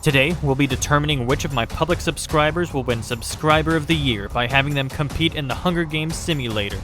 Today, we'll be determining which of my public subscribers will win Subscriber of the Year by having them compete in the Hunger Games Simulator.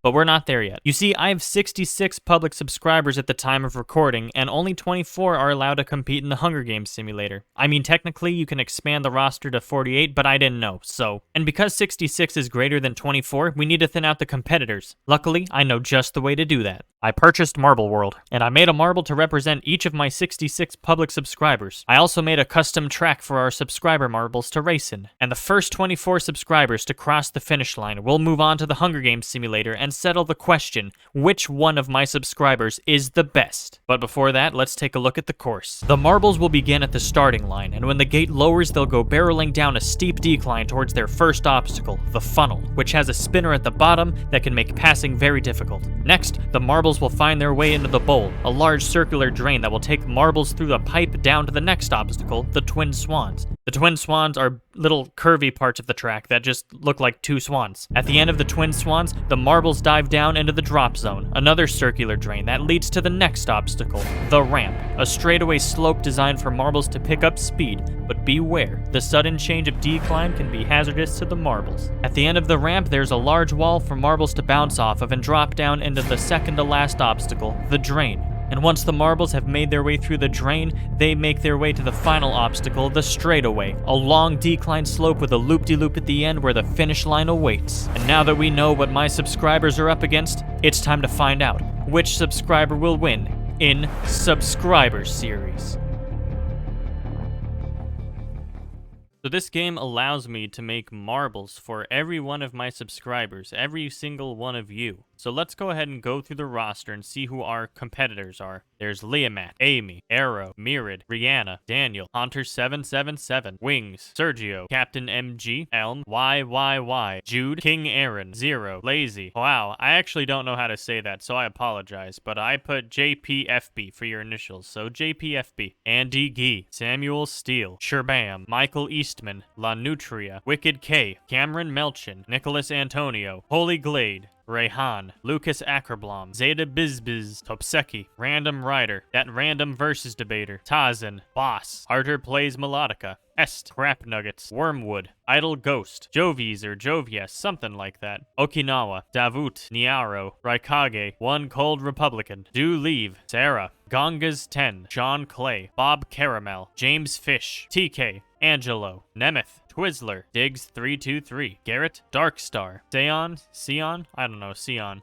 But we're not there yet. You see, I have 66 public subscribers at the time of recording, and only 24 are allowed to compete in the Hunger Games Simulator. I mean, technically, you can expand the roster to 48, but I didn't know, so. And because 66 is greater than 24, we need to thin out the competitors. Luckily, I know just the way to do that. I purchased Marble World, and I made a marble to represent each of my 66 public subscribers. I also made a custom track for our subscriber marbles to race in, and the first 24 subscribers to cross the finish line will move on to the Hunger Games Simulator and settle the question, which one of my subscribers is the best? But before that, let's take a look at the course. The marbles will begin at the starting line, and when the gate lowers, they'll go barreling down a steep decline towards their first obstacle, the funnel, which has a spinner at the bottom that can make passing very difficult. Next, the marbles will find their way into the bowl, a large circular drain that will take marbles through the pipe down to the next obstacle, the Twin Swans. The Twin Swans are little curvy parts of the track that just look like two swans. At the end of the Twin Swans, the marbles dive down into the drop zone, another circular drain that leads to the next obstacle, the ramp, a straightaway slope designed for marbles to pick up speed, but beware, the sudden change of decline can be hazardous to the marbles. At the end of the ramp, there's a large wall for marbles to bounce off of and drop down into the second to last obstacle, the drain. And once the marbles have made their way through the drain, they make their way to the final obstacle, the straightaway, a long decline slope with a loop-de-loop at the end where the finish line awaits. And now that we know what my subscribers are up against, it's time to find out which subscriber will win in Subscriber Series. So this game allows me to make marbles for every one of my subscribers, every single one of you. So let's go ahead and go through the roster and see who our competitors are. There's Leomat, Amy, Arrow, Mirid, Rihanna, Daniel, Hunter777, Wings, Sergio, Captain MG, Elm, YYY, Jude, King Aaron, Zero, Lazy. Wow, I actually don't know how to say that, so I apologize, but I put JPFB for your initials, so JPFB. Andy Gee, Samuel Steele, Sherbam, Michael Eastman, La Nutria, Wicked K, Cameron Melchin, Nicholas Antonio, Holy Glade, Rayhan, Lucas Ackerblom, Zeta Bizbiz, Topseki, Random Rider, That Random Versus Debater, Tazen, Boss, Harder Plays Melodica, Est, Crap Nuggets, Wormwood, Idle Ghost, Jovies or Jovias, something like that, Okinawa, Davut, Niaro, Raikage, One Cold Republican, Do Leave, Sarah, Gongas 10, Sean Clay, Bob Caramel, James Fish, TK, Angelo, Nemeth, Twizzler, Diggs323, Garrett, Darkstar, Sion,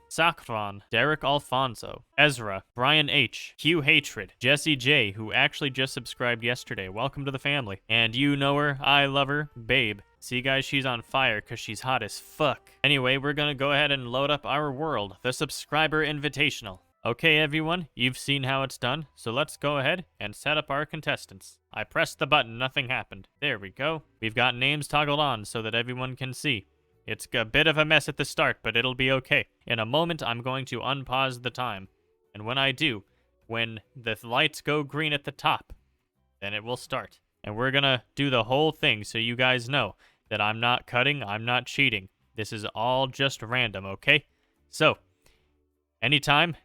Sakran, Derek Alfonso, Ezra, Brian H, Q Hatred, Jesse J, who actually just subscribed yesterday. Welcome to the family. And you know her, I love her, Babe. See guys, she's on fire because she's hot as fuck. Anyway, we're gonna go ahead and load up our world, the Subscriber Invitational. Okay everyone, you've seen how it's done, so let's go ahead and set up our contestants. I pressed the button, nothing happened. There we go. We've got names toggled on so that everyone can see. It's a bit of a mess at the start, but it'll be okay. In a moment, I'm going to unpause the time. And when I do, when the lights go green at the top, then it will start. And we're gonna do the whole thing so you guys know that I'm not cutting, I'm not cheating. This is all just random, okay? So, anytime.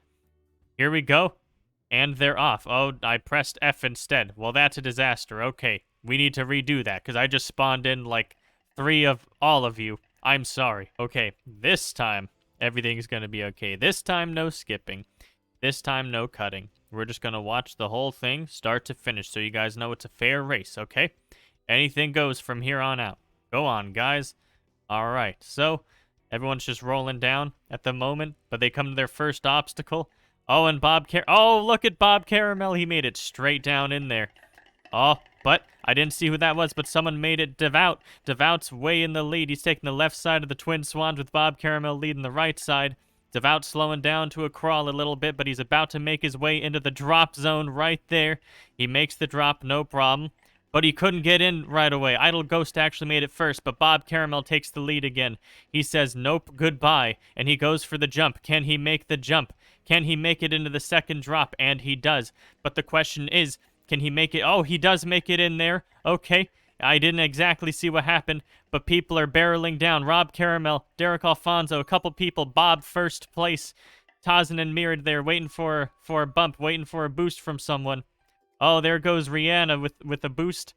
Here we go. And they're off. Oh, I pressed F instead. Well, that's a disaster. Okay, we need to redo that, because I just spawned in, like, 3 of all of you. I'm sorry. Okay, this time, everything's gonna be okay. This time, no skipping. This time, no cutting. We're just gonna watch the whole thing, start to finish, so you guys know it's a fair race, okay? Anything goes from here on out. Go on, guys. Alright, so, everyone's just rolling down at the moment, but they come to their first obstacle. Oh, and oh, look at Bob Caramel. He made it straight down in there. Oh, but I didn't see who that was, but someone made it. Devout. Devout's way in the lead. He's taking the left side of the Twin Swans with Bob Caramel leading the right side. Devout slowing down to a crawl a little bit, but he's about to make his way into the drop zone right there. He makes the drop, no problem. But he couldn't get in right away. Idle Ghost actually made it first, but Bob Caramel takes the lead again. He says, nope, goodbye, and he goes for the jump. Can he make the jump? Can he make it into the second drop? And he does. But the question is, can he make it? Oh, he does make it in there. Okay. I didn't exactly see what happened, but people are barreling down. Rob Caramel, Derek Alfonso, a couple people. Bob first place. Tazen and Mirid there waiting for a bump, waiting for a boost from someone. Oh, there goes Rihanna with a boost.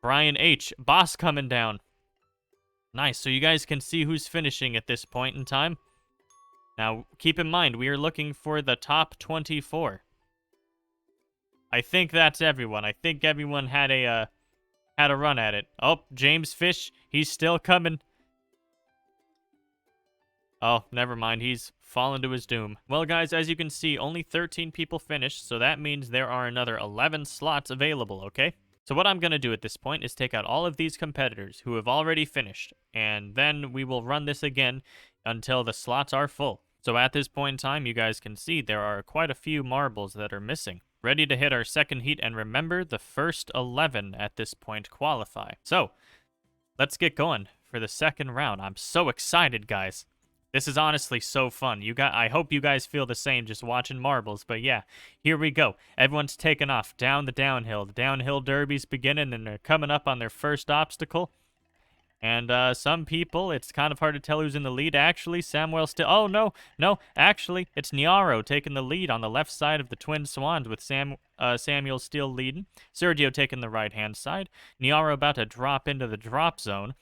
Brian H. Boss coming down. Nice, so you guys can see who's finishing at this point in time. Now, keep in mind, we are looking for the top 24. I think that's everyone. I think everyone had a run at it. Oh, James Fish, he's still coming. Oh, never mind. He's fallen to his doom. Well, guys, as you can see, only 13 people finished, so that means there are another 11 slots available, okay? So what I'm going to do at this point is take out all of these competitors who have already finished, and then we will run this again until the slots are full. So at this point in time, you guys can see there are quite a few marbles that are missing. Ready to hit our second heat, and remember, the first 11 at this point qualify. So, let's get going for the second round. I'm so excited, guys. This is honestly so fun. I hope you guys feel the same just watching marbles. But yeah, here we go. Everyone's taking off down the downhill. The downhill derby's beginning, and they're coming up on their first obstacle. And some people, it's kind of hard to tell who's in the lead. Actually, Samuel still... Oh, no. Actually, it's Niaro taking the lead on the left side of the Twin Swans with Samuel still leading. Sergio taking the right-hand side. Niaro about to drop into the drop zone.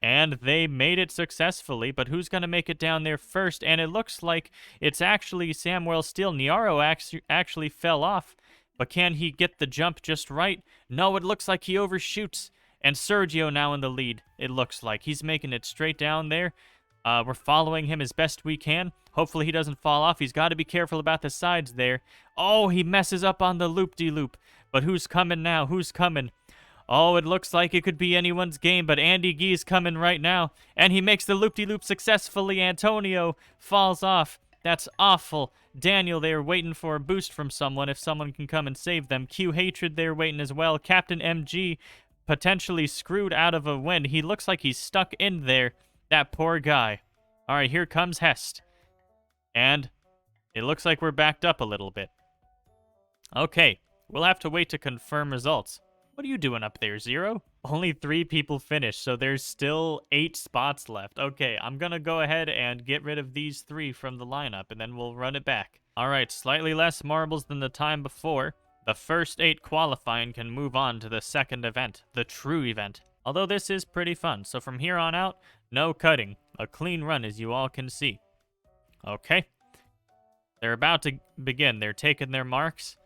And they made it successfully, but who's going to make it down there first? And it looks like it's actually Samuel Steele. Niaro actually fell off, but can he get the jump just right? No, it looks like he overshoots. And Sergio now in the lead, it looks like. He's making it straight down there. We're following him as best we can. Hopefully he doesn't fall off. He's got to be careful about the sides there. Oh, he messes up on the loop-de-loop. But who's coming now? Who's coming? Oh, it looks like it could be anyone's game, but Andy Gee's coming right now. And he makes the loop-de-loop successfully. Antonio falls off. That's awful. Daniel there waiting for a boost from someone if someone can come and save them. Q Hatred there waiting as well. Captain MG potentially screwed out of a win. He looks like he's stuck in there. That poor guy. All right, here comes Hest. And it looks like we're backed up a little bit. Okay, we'll have to wait to confirm results. What are you doing up there, Zero? Only 3 people finished, so there's still 8 spots left. Okay, I'm gonna go ahead and get rid of these 3 from the lineup, and then we'll run it back. Alright, slightly less marbles than the time before. The first 8 qualifying can move on to the second event, the true event. Although this is pretty fun, so from here on out, no cutting. A clean run, as you all can see. Okay. They're about to begin. They're taking their marks.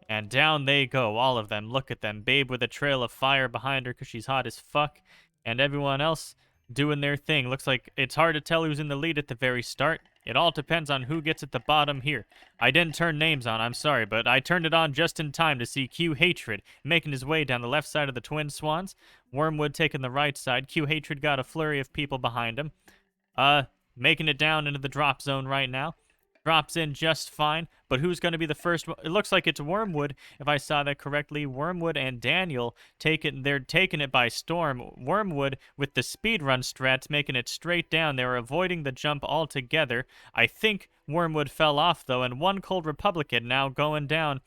And down they go, all of them. Look at them. Babe with a trail of fire behind her because she's hot as fuck. And everyone else doing their thing. Looks like it's hard to tell who's in the lead at the very start. It all depends on who gets at the bottom here. I didn't turn names on, I'm sorry, but I turned it on just in time to see Q Hatred making his way down the left side of the Twin Swans. Wormwood taking the right side. Q Hatred got a flurry of people behind him. Making it down into the drop zone right now. Drops in just fine, but who's going to be the first one? It looks like it's Wormwood, if I saw that correctly. Wormwood and Daniel, they're taking it by storm. Wormwood, with the speedrun strats, making it straight down. They're avoiding the jump altogether. I think Wormwood fell off, though, and One Cold Republican now going down.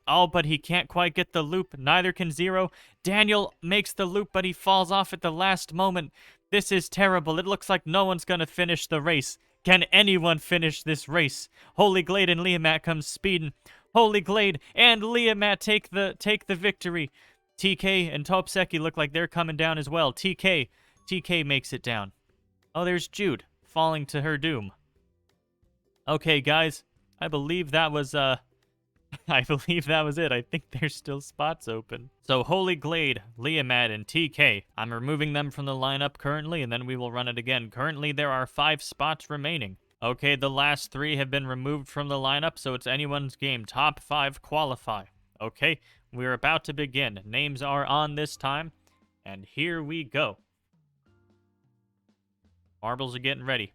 Oh, but he can't quite get the loop. Neither can Zero. Daniel makes the loop, but he falls off at the last moment. This is terrible. It looks like no one's going to finish the race. Can anyone finish this race? Holy Glade and Leomat come speeding. Holy Glade and Leomat take the victory. TK and Topseki look like they're coming down as well. TK makes it down. Oh, there's Jude falling to her doom. Okay, guys, I believe that was I believe that was it. I think there's still spots open. So Holy Glade, Leomat, and TK. I'm removing them from the lineup currently, and then we will run it again. Currently, there are 5 spots remaining. Okay, the last 3 have been removed from the lineup, so it's anyone's game. Top 5 qualify. Okay, we're about to begin. Names are on this time, and here we go. Marbles are getting ready.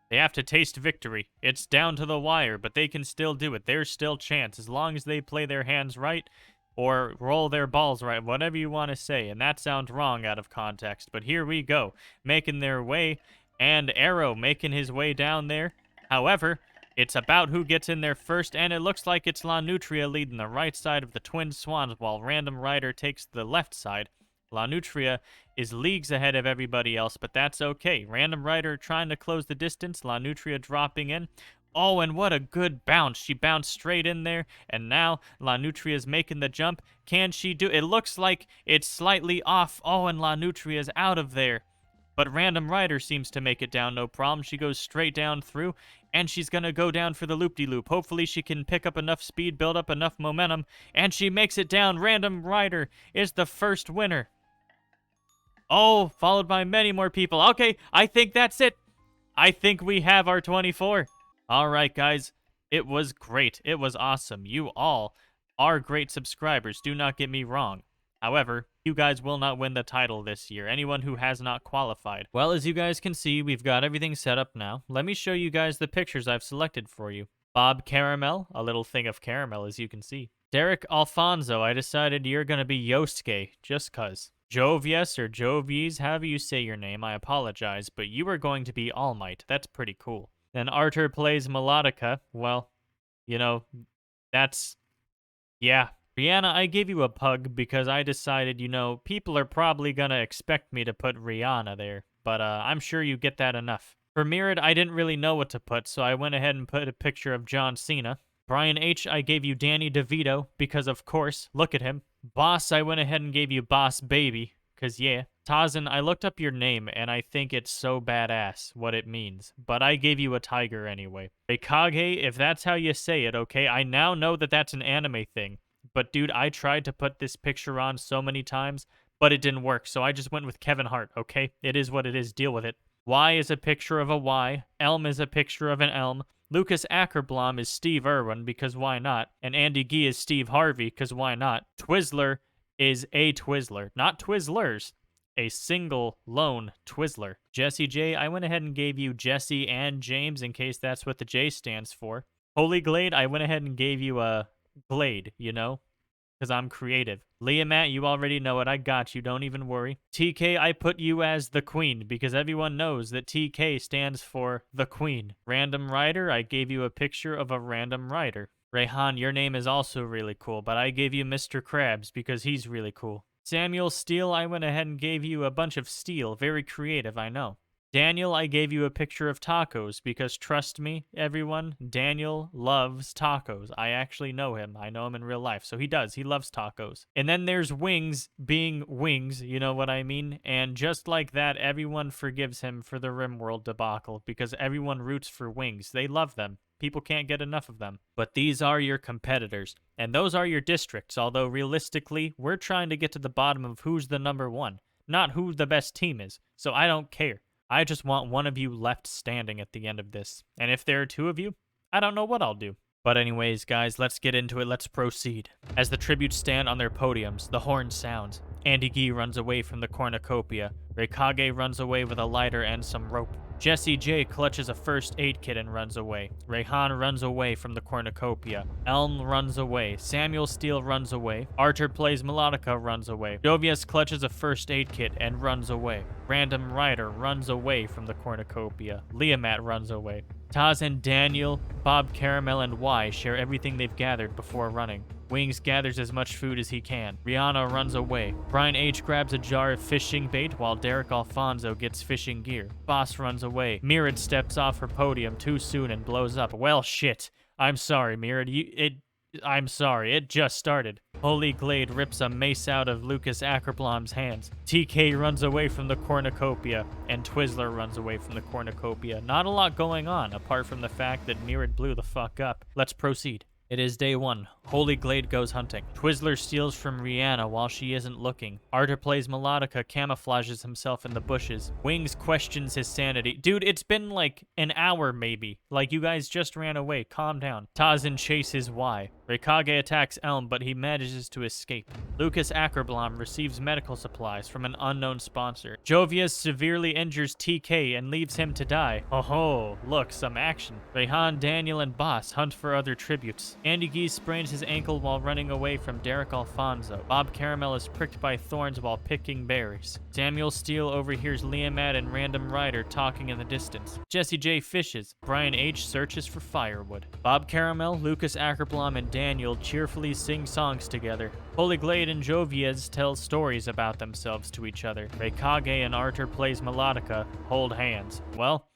They have to taste victory. It's down to the wire, but they can still do it. There's still chance as long as they play their hands right or roll their balls right, whatever you want to say. And that sounds wrong out of context, but here we go. Making their way, and Arrow making his way down there. However, it's about who gets in there first, and it looks like it's La Nutria leading the right side of the Twin Swans while Random Rider takes the left side. La Nutria is leagues ahead of everybody else, but that's okay. Random Rider trying to close the distance. La Nutria dropping in. Oh, and what a good bounce. She bounced straight in there, and now La Nutria's making the jump. Can she do it? Looks like it's slightly off. Oh, and La Nutria's out of there. But Random Rider seems to make it down no problem. She goes straight down through, and she's going to go down for the loop-de-loop. Hopefully she can pick up enough speed, build up enough momentum, and she makes it down. Random Rider is the first winner. Oh, followed by many more people. Okay, I think that's it. I think we have our 24. All right, guys. It was great. It was awesome. You all are great subscribers. Do not get me wrong. However, you guys will not win the title this year. Anyone who has not qualified. Well, as you guys can see, we've got everything set up now. Let me show you guys the pictures I've selected for you. Bob Caramel, a little thing of caramel, as you can see. Derek Alfonso, I decided you're going to be Yosuke, just cuz. Jovius or Jovies, however you say your name, I apologize, but you are going to be All Might. That's pretty cool. Then Arthur plays Melodica. Well, you know, that's... yeah. Rihanna, I gave you a pug because I decided, you know, people are probably gonna expect me to put Rihanna there. But I'm sure you get that enough. For Mirrored, I didn't really know what to put, so I went ahead and put a picture of John Cena. Brian H., I gave you Danny DeVito because, of course, look at him. Boss, I went ahead and gave you Boss Baby because, yeah. Tazen, I looked up your name, and I think it's so badass what it means, but I gave you a tiger anyway. Reikage, if that's how you say it, okay? I now know that that's an anime thing. But dude, I tried to put this picture on so many times, but it didn't work, so I just went with Kevin Hart, okay? It is what it is, deal with it. Y is a picture of a Y, Elm is a picture of an elm, Lucas Ackerblom is Steve Irwin, because why not? And Andy Gee is Steve Harvey, because why not? Twizzler is a Twizzler, not Twizzlers. A single, lone Twizzler. Jesse J, I went ahead and gave you Jesse and James, in case that's what the J stands for. Holy Glade, I went ahead and gave you a... Glade, you know, because I'm creative. Leah Matt, you already know it. I got you. Don't even worry. TK, I put you as the queen because everyone knows that TK stands for the queen. Random Rider, I gave you a picture of a random rider. Rayhan, your name is also really cool, but I gave you Mr. Krabs because he's really cool. Samuel Steele, I went ahead and gave you a bunch of steel. Very creative, I know. Daniel, I gave you a picture of tacos because trust me, everyone, Daniel loves tacos. I actually know him. I know him in real life. So he does. He loves tacos. And then there's Wings being Wings, you know what I mean? And just like that, everyone forgives him for the RimWorld debacle because everyone roots for Wings. They love them. People can't get enough of them. But these are your competitors. And those are your districts, although realistically, we're trying to get to the bottom of who's the number one, not who the best team is. So I don't care. I just want one of you left standing at the end of this. And if there are two of you, I don't know what I'll do. But anyways, guys, let's get into it. Let's proceed. As the tributes stand on their podiums, the horn sounds. Andy Gee runs away from the cornucopia. Reikage runs away with a lighter and some rope. Jesse J clutches a first aid kit and runs away. Rayhan runs away from the cornucopia. Elm runs away. Samuel Steele runs away. Arthur plays Melodica runs away. Jovius clutches a first aid kit and runs away. Random Rider runs away from the cornucopia. Leamat runs away. Taz and Daniel, Bob Caramel, and Y share everything they've gathered before running. Wings gathers as much food as he can. Rihanna runs away. Brian H grabs a jar of fishing bait while Derek Alfonso gets fishing gear. Boss runs away. Mirrored steps off her podium too soon and blows up. Well, shit. I'm sorry, Mirrored. I'm sorry. It just started. Holy Glade rips a mace out of Lucas Ackerblom's hands. TK runs away from the cornucopia, and Twizzler runs away from the cornucopia. Not a lot going on, apart from the fact that Mirrored blew the fuck up. Let's proceed. It is day 1. Holy Glade goes hunting. Twizzler steals from Rihanna while she isn't looking. Arthur plays Melodica, camouflages himself in the bushes. Wings questions his sanity. Dude, it's been like an hour maybe. Like, you guys just ran away. Calm down. Tazen chases Y. Reikage attacks Elm, but he manages to escape. Lucas Ackerblom receives medical supplies from an unknown sponsor. Jovius severely injures TK and leaves him to die. Oh, look, some action. Rayhan, Daniel, and Boss hunt for other tributes. Andy Gee sprains his ankle while running away from Derek Alfonso. Bob Caramel is pricked by thorns while picking berries. Samuel Steele overhears Leamat and Random Rider talking in the distance. Jesse J fishes. Brian H searches for firewood. Bob Caramel, Lucas Ackerblom, and Daniel cheerfully sing songs together. Holy Glade and Joviez tell stories about themselves to each other. Reikage and Arthur plays Melodica, hold hands. Well,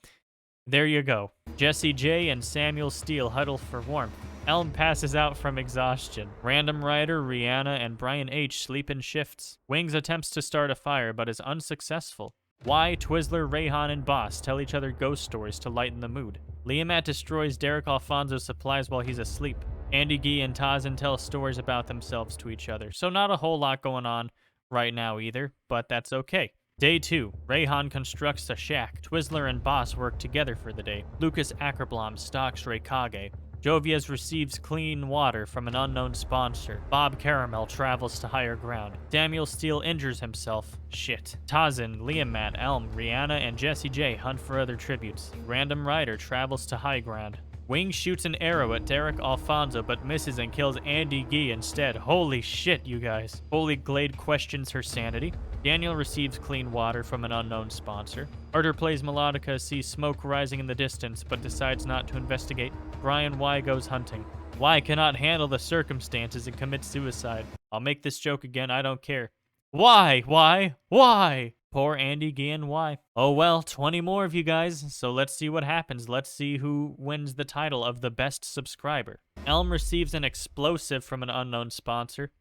There you go. Jesse J and Samuel Steele huddle for warmth. Elm passes out from exhaustion. Random Rider, Rihanna, and Brian H sleep in shifts. Wings attempts to start a fire but is unsuccessful. Y, Twizzler, Rayhan, and Boss tell each other ghost stories to lighten the mood. Liamat destroys Derek Alfonso's supplies while he's asleep. Andy Gee and Tazin tell stories about themselves to each other. So not a whole lot going on right now either, but that's okay. Day 2. Rayhan constructs a shack. Twizzler and Boss work together for the day. Lucas Ackerblom stalks Raikage. Jovias receives clean water from an unknown sponsor. Bob Caramel travels to higher ground. Samuel Steele injures himself. Shit. Tazin, Liamat, Elm, Rihanna, and Jesse J hunt for other tributes. Random Rider travels to high ground. Wing shoots an arrow at Derek Alfonso but misses and kills Andy Gee instead. Holy shit, you guys. Holy Glade questions her sanity. Daniel receives clean water from an unknown sponsor. Arter plays melodica, sees smoke rising in the distance, but decides not to investigate. Brian Y goes hunting. Y cannot handle the circumstances and commits suicide. I'll make this joke again, I don't care. Why? Poor Andy Gee and Y. Oh well, 20 more of you guys, so let's see what happens. Let's see who wins the title of the best subscriber. Elm receives an explosive from an unknown sponsor.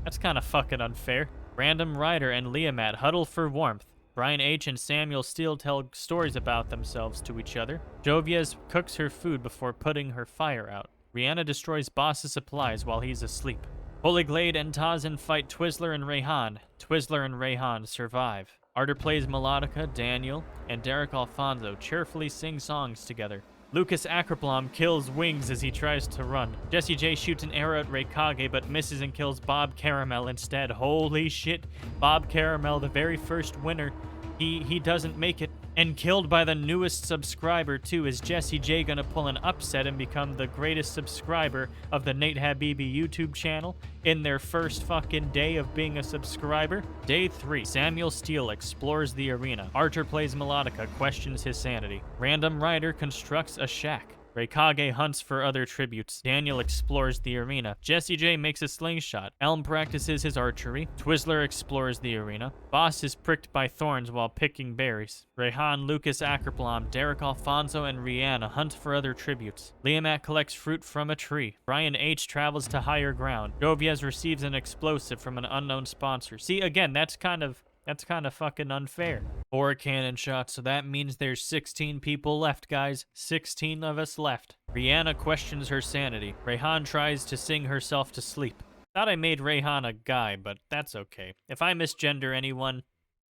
That's kind of fucking unfair. Random Rider and Liamat huddle for warmth. Brian H and Samuel Steele tell stories about themselves to each other. Jovias cooks her food before putting her fire out. Rihanna destroys Boss's supplies while he's asleep. Holy Glade and Tazin fight Twizzler and Rayhan. Twizzler and Rayhan survive. Arter plays melodica, Daniel, and Derek Alfonso cheerfully sing songs together. Lucas Ackerblom kills Wings as he tries to run. Jesse J shoots an arrow at Raikage but misses and kills Bob Caramel instead. Holy shit. Bob Caramel, the very first winner, he doesn't make it. And killed by the newest subscriber too. Is Jesse J gonna pull an upset and become the greatest subscriber of the Nate Habibi YouTube channel in their first fucking day of being a subscriber? Day 3. Samuel Steele explores the arena. Archer plays melodica, questions his sanity. Random Rider constructs a shack. Raikage hunts for other tributes. Daniel explores the arena. Jesse J makes a slingshot. Elm practices his archery. Twizzler explores the arena. Boss is pricked by thorns while picking berries. Rayhan, Lucas Ackerblom, Derek Alfonso, and Rihanna hunt for other tributes. Liamat collects fruit from a tree. Brian H travels to higher ground. Jovias receives an explosive from an unknown sponsor. See, again, that's kind of fucking unfair. 4 cannon shots, so that means there's 16 people left, guys. 16 of us left. Rihanna questions her sanity. Rayhan tries to sing herself to sleep. Thought I made Rayhan a guy, but that's okay. If I misgender anyone,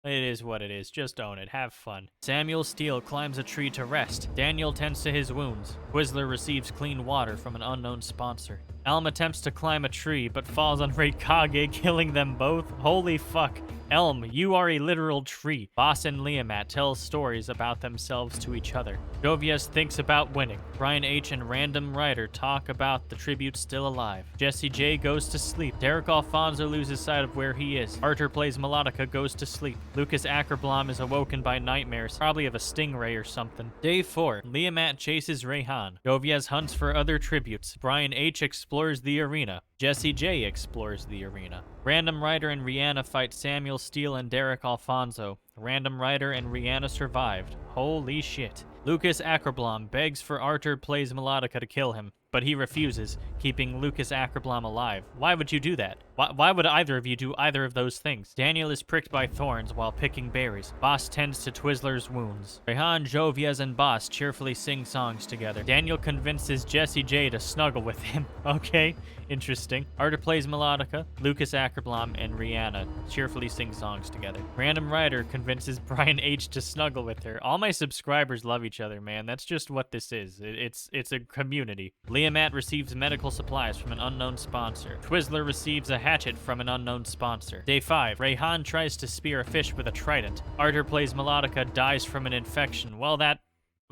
it is what it is. Just own it. Have fun. Samuel Steele climbs a tree to rest. Daniel tends to his wounds. Twizzler receives clean water from an unknown sponsor. Elm attempts to climb a tree, but falls on Raikage, killing them both. Holy fuck. Elm, you are a literal tree. Boss and Liamat tell stories about themselves to each other. Jovias thinks about winning. Brian H and Random Rider talk about the tribute still alive. Jesse J goes to sleep. Derek Alfonso loses sight of where he is. Arter plays melodica, goes to sleep. Lucas Ackerblom is awoken by nightmares, probably of a stingray or something. Day 4. Liamat chases Rayhan. Jovias hunts for other tributes. Brian H explores the arena. Jesse J explores the arena. Random Rider and Rihanna fight Samuel Steele and Derek Alfonso. Random Rider and Rihanna survived. Holy shit. Lucas Ackerblom begs for Arter plays melodica to kill him, but he refuses, keeping Lucas Ackerblom alive. Why would you do that? Why would either of you do either of those things? Daniel is pricked by thorns while picking berries. Boss tends to Twizzler's wounds. Rayhan, Jovias, and Boss cheerfully sing songs together. Daniel convinces Jesse J to snuggle with him. Okay, interesting. Arter plays melodica. Lucas Ackerblom and Rihanna cheerfully sing songs together. Random Rider convinces Brian H to snuggle with her. All my subscribers love each other, man. That's just what this is. It's a community. Liamat receives medical supplies from an unknown sponsor. Twizzler receives a hatchet from an unknown sponsor. Day 5. Rayhan tries to spear a fish with a trident. Arter plays melodica, dies from an infection. Well, that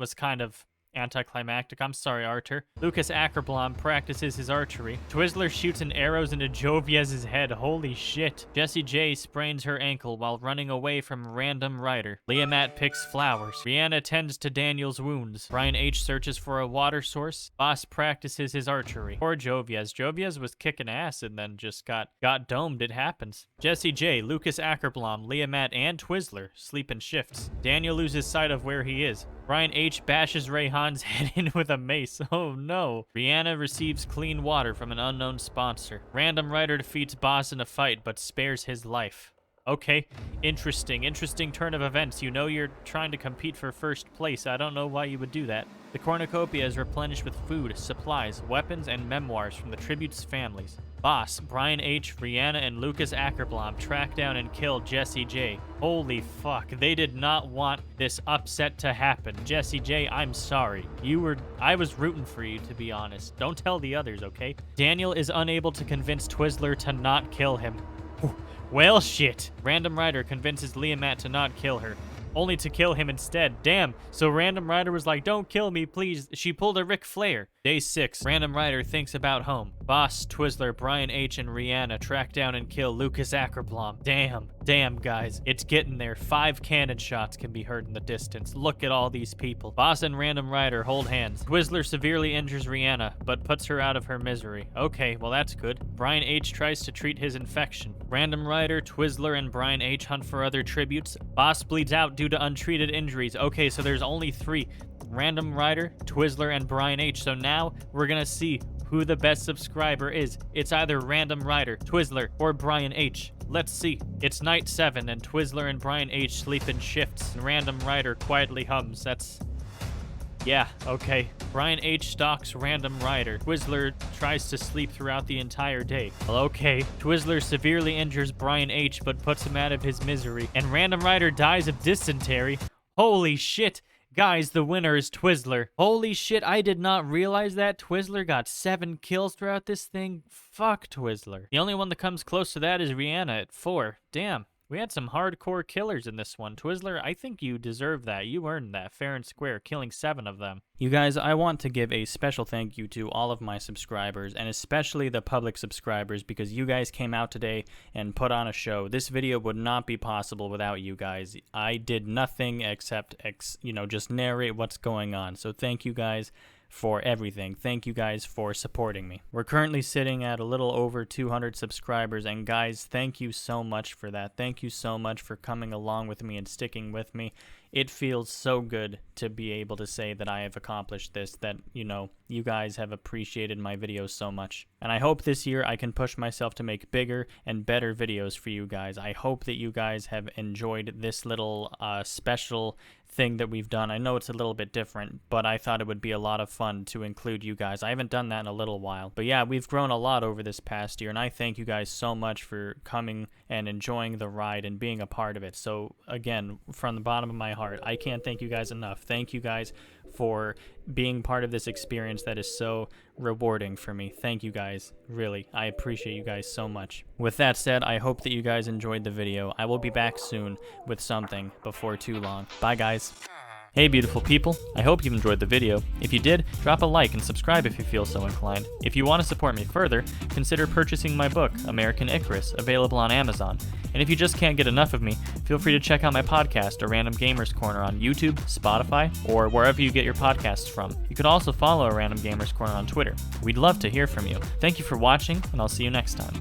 was kind of anticlimactic. I'm sorry, Arter. Lucas Ackerblom practices his archery. Twizzler shoots an arrows into Jovias' head. Holy shit. Jesse J sprains her ankle while running away from Random Rider. Liamat picks flowers. Rihanna tends to Daniel's wounds. Brian H searches for a water source. Boss practices his archery. Poor Jovias. Jovias was kicking ass and then just got domed. It happens. Jesse J, Lucas Ackerblom, Liamat, and Twizzler sleep in shifts. Daniel loses sight of where he is. Brian H bashes Rayhan's head in with a mace. Oh no. Rihanna receives clean water from an unknown sponsor. Random writer defeats boss in a fight but spares his life. Okay, interesting turn of events. You know you're trying to compete for first place. I don't know why you would do that. The cornucopia is replenished with food, supplies, weapons, and memoirs from the tribute's families. Boss, Brian H., Rihanna, and Lucas Ackerblom track down and kill Jesse J. Holy fuck, they did not want this upset to happen. Jesse J., I'm sorry. I was rooting for you, to be honest. Don't tell the others, okay? Daniel is unable to convince Twizzler to not kill him. Well, shit. Random Writer convinces Leamat to not kill her, only to kill him instead. Damn. So Random Writer was like, don't kill me, please. She pulled a Ric Flair. Day 6. Random Writer thinks about home. Boss, Twizzler, Brian H., and Rihanna track down and kill Lucas Ackerblom. Damn, guys. It's getting there. 5 cannon shots can be heard in the distance. Look at all these people. Boss and Random Writer hold hands. Twizzler severely injures Rihanna, but puts her out of her misery. Okay, well that's good. Brian H. tries to treat his infection. Random Writer, Twizzler, and Brian H. hunt for other tributes. Boss bleeds out due to untreated injuries. Okay, so there's only 3. Random Writer, Twizzler, and Brian H. So now we're gonna see who the best subscriber is. It's either Random Writer, Twizzler, or Brian H. Let's see. It's night 7, and Twizzler and Brian H. sleep in shifts, and Random Writer quietly hums. Yeah, okay. Brian H. stalks Random Writer. Twizzler tries to sleep throughout the entire day. Well, okay. Twizzler severely injures Brian H. but puts him out of his misery, and Random Writer dies of dysentery. Holy shit. Guys, the winner is Twizzler. Holy shit, I did not realize that. Twizzler got 7 kills throughout this thing. Fuck Twizzler. The only one that comes close to that is Rihanna at 4. Damn. We had some hardcore killers in this one. Twizzler, I think you deserve that. You earned that fair and square, killing 7 of them. You guys, I want to give a special thank you to all of my subscribers, and especially the public subscribers, because you guys came out today and put on a show. This video would not be possible without you guys. I did nothing except, just narrate what's going on. So thank you guys for everything. Thank you guys for supporting me. We're currently sitting at a little over 200 subscribers, and guys, thank you so much for that. Thank you so much for coming along with me and sticking with me. It feels so good to be able to say that I have accomplished this, that, you guys have appreciated my videos so much. And I hope this year I can push myself to make bigger and better videos for you guys. I hope that you guys have enjoyed this little special thing that we've done. I know it's a little bit different, but I thought it would be a lot of fun to include you guys. I haven't done that in a little while. But yeah, we've grown a lot over this past year, and I thank you guys so much for coming and enjoying the ride and being a part of it. So again, from the bottom of my heart, I can't thank you guys enough. Thank you guys for being part of this experience that is so rewarding for me. Thank you guys. Really, I appreciate you guys so much. With that said, I hope that you guys enjoyed the video. I will be back soon with something before too long. Bye, guys. Hey beautiful people, I hope you enjoyed the video. If you did, drop a like and subscribe if you feel so inclined. If you want to support me further, consider purchasing my book, American Icarus, available on Amazon. And if you just can't get enough of me, feel free to check out my podcast, A Random Gamers Corner, on YouTube, Spotify, or wherever you get your podcasts from. You could also follow A Random Gamers Corner on Twitter. We'd love to hear from you. Thank you for watching, and I'll see you next time.